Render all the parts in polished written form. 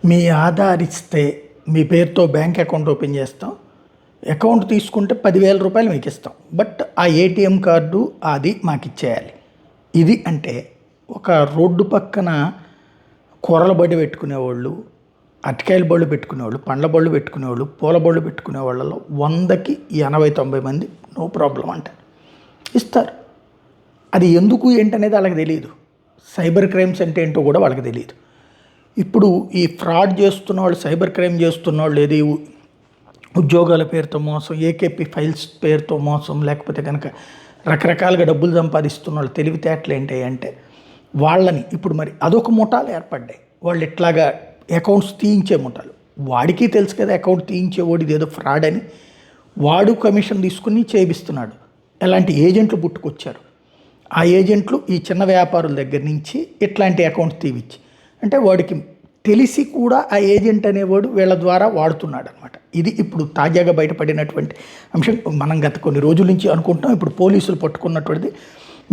మీ ఆధార్ ఇస్తే మీ పేరుతో bank account open చేస్తాం. అకౌంట్ తీసుకుంటే 10,000 రూపాయలు మీకు ఇస్తాం. బట్ ఆ ఏటీఎం కార్డు అది మాకు ఇచ్చేయాలి. ఇది అంటే ఒక రోడ్డు పక్కన కూరల బడి పెట్టుకునేవాళ్ళు, అరటికాయల బళ్ళు పెట్టుకునేవాళ్ళు, పండ్ల బళ్ళు పెట్టుకునేవాళ్ళు, పూల బళ్ళు పెట్టుకునే వాళ్ళలో 100కి 80-90 మంది నో ప్రాబ్లం అంటారు, ఇస్తారు. అది ఎందుకు ఏంటనేది వాళ్ళకి తెలియదు. సైబర్ క్రైమ్స్ అంటే ఏంటో కూడా వాళ్ళకి తెలియదు. ఇప్పుడు ఈ ఫ్రాడ్ చేస్తున్న వాళ్ళు, సైబర్ క్రైమ్ చేస్తున్న వాళ్ళు, ఏది ఉద్యోగాల పేరుతో మోసం, ఏకేపీ ఫైల్స్ పేరుతో మోసం, లేకపోతే కనుక రకరకాలుగా డబ్బులు సంపాదిస్తున్న వాళ్ళు తెలివితేటలు ఏంటి అంటే వాళ్ళని ఇప్పుడు మరి అదొక ముఠాలు ఏర్పడ్డాయి. వాళ్ళు ఇట్లాగా అకౌంట్స్ తీయించే ముఠాలు. వాడికి తెలుసు కదా అకౌంట్ తీయించేవాడు ఇదేదో ఫ్రాడ్ అని. వాడు కమిషన్ తీసుకుని చేయిస్తున్నాడు. ఎలాంటి ఏజెంట్లు పుట్టుకొచ్చారు. ఆ ఏజెంట్లు ఈ చిన్న వ్యాపారుల దగ్గర నుంచి ఇట్లాంటి అకౌంట్స్ తీవిచ్చి, అంటే వాడికి తెలిసి కూడా ఆ ఏజెంట్ అనేవాడు వీళ్ళ ద్వారా వాడుతున్నాడు అనమాట. ఇది ఇప్పుడు తాజాగా బయటపడినటువంటి అంశం. మనం గత కొన్ని రోజుల నుంచి అనుకుంటాం, ఇప్పుడు పోలీసులు పట్టుకున్నటువంటిది.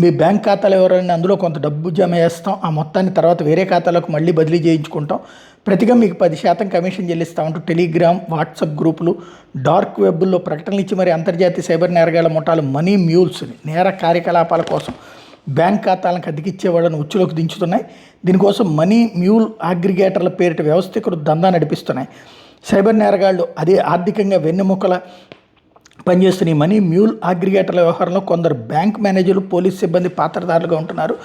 మీ బ్యాంక్ ఖాతాలు ఎవరైనా అందులో కొంత డబ్బు జమ చేస్తాం, ఆ మొత్తాన్ని తర్వాత వేరే ఖాతాలకు మళ్ళీ బదిలీ చేయించుకుంటాం, ప్రతిగా మీకు 10% కమిషన్ చెల్లిస్తామంటూ టెలిగ్రామ్, వాట్సాప్ గ్రూపులు, డార్క్ వెబ్ల్లో ప్రకటనలు ఇచ్చి మరి అంతర్జాతీయ సైబర్ నేరగాళ్ల ముఠాలు మనీ మ్యూల్స్ని నేర కార్యకలాపాల కోసం బ్యాంక్ ఖాతాలను అద్దెకిచ్చే వాళ్ళని ఉచ్చులోకి దించుతున్నాయి. దీనికోసం మనీ మ్యూల్ అగ్రిగేటర్ల పేరిట వ్యవస్థీకృత దందా నడిపిస్తున్నాయి. సైబర్ నేరగాళ్లు అదే ఆర్థికంగా వెన్నెముకల పనిచేస్తున్న ఈ మనీ మ్యూల్ అగ్రిగేటర్ల వ్యవహారంలో కొందరు బ్యాంక్ మేనేజర్లు, పోలీస్ సిబ్బంది పాత్రధారులుగా ఉంటున్నారు.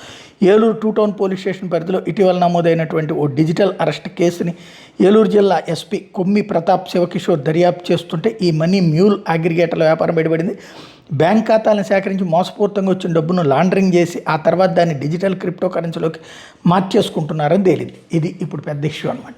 ఏలూరు 2 టౌన్ పోలీస్ స్టేషన్ పరిధిలో ఇటీవల నమోదైనటువంటి ఓ డిజిటల్ అరెస్ట్ కేసుని ఏలూరు జిల్లా ఎస్పీ కొమ్మి ప్రతాప్ శివకిషోర్ దర్యాప్తు చేస్తుంటే ఈ మనీ మ్యూల్ అగ్రిగేటర్ల వ్యాపారం బయటపడింది. బ్యాంక్ ఖాతాలను సేకరించి మోసపూరితంగా వచ్చిన డబ్బును లాండరింగ్ చేసి ఆ తర్వాత దాన్ని డిజిటల్ క్రిప్టో కరెన్సీలోకి మార్చేసుకుంటున్నారని తేలింది. ఇది ఇప్పుడు పెద్ద ఇష్యూ అనమాట.